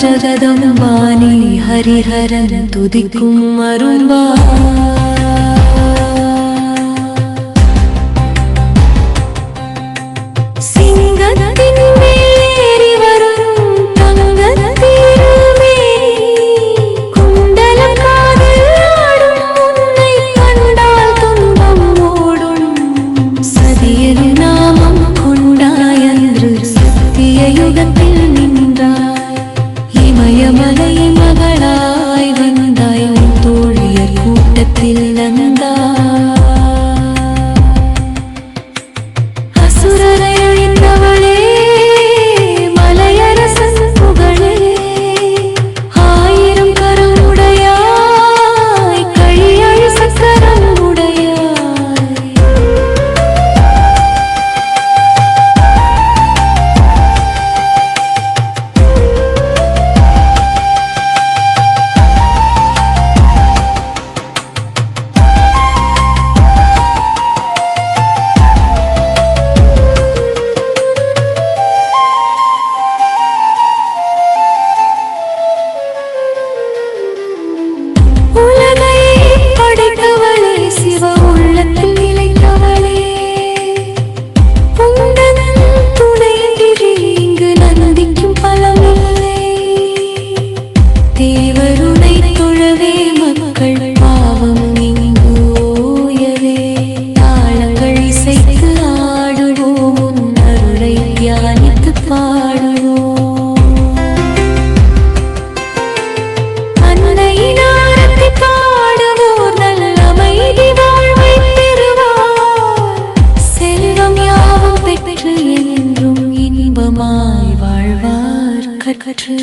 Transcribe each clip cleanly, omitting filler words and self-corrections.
ஜகதம் வாணி ஹரிஹரன் துதிக்கும் அருள்வா சிங்கத்தின் மேலேறி வரும் தங்கத்தீருமே குண்டலம் காதில் ஆடும் உன்னை கண்டால் துன்பம் ஓடும் சதியின் நாமம் கொண்டாயன்று சத்திய யுகத்தில் நின்றாய் இமயமலை மகளாய் வந்தாய் உன் தோழியர் கூட்டத்தில் நந்தாய் அசுரரை அழித்தவளே மலையரசன் புகழே ஆயிரம் கரம் உடையாய் கையழி சக்கரம் உடையாய் வாழ்வார் கற்று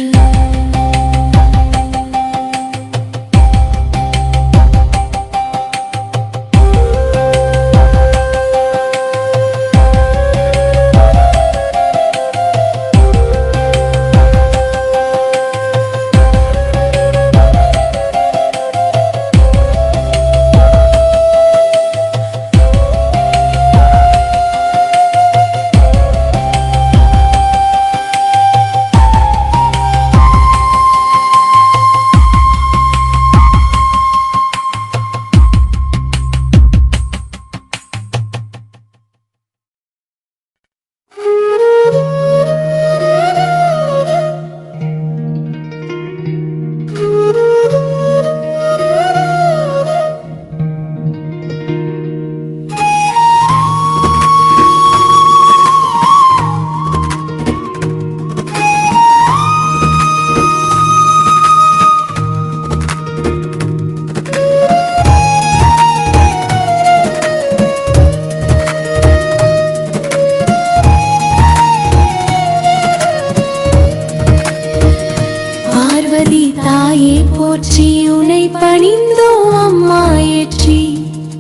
தாயே போற்றி உனை பணிந்தோ அம்மா ஏற்றி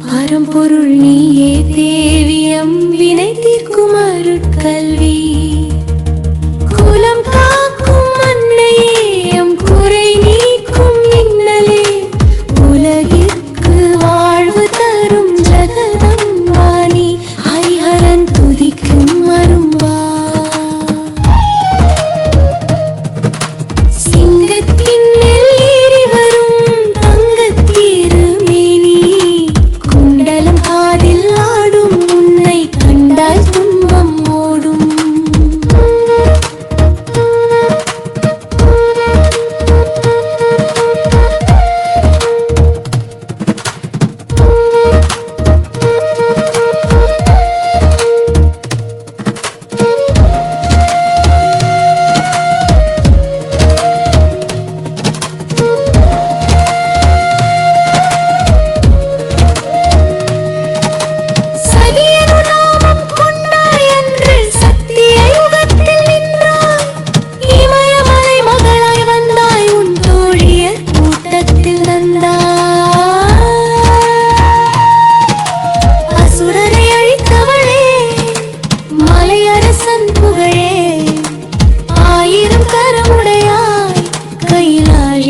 பரம்பொருள் நீயே தேவியம் வினை தீர்க்கும் அருட்கல்வி குலம் காக்கும் அன்னையே எம் குறை நீக்கும் இன்னலே உலகிற்கு வாழ்வு தரும் ஜகதம்பாணி ஹரிஹரன் துதிக்கும் அரும்பா குண்டலம் காதில் ஆடும் உன்னை கண்டால் துன்பம் ஓடும்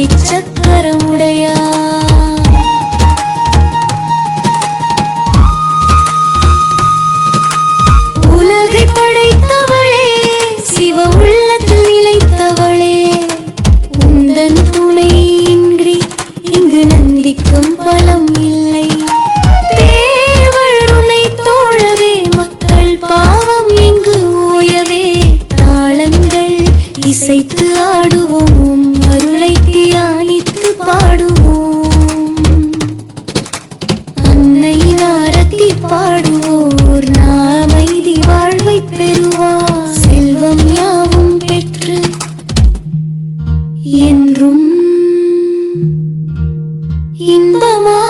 சக்கரமுடையார். உலகை படைத்தவளே, சிவ உள்ளத்தில் நிலைத்தவளே, உந்தன் துணையின்றி இங்கு நந்திக்கும் பலம் இல்லை. தேவள் உன்னை தோழவே, மக்கள் பாவம் இங்கு ஓயவே, தாளங்கள் இசைத்து ஆடுவோம், அருளை தியானித்து பாடுவோம். அன்னையின் ஆரத்தி பாடுவோர் அமைதி வாழ்வை பெறுவார். செல்வம் யாவும் பெற்று என்றும் இன்பமா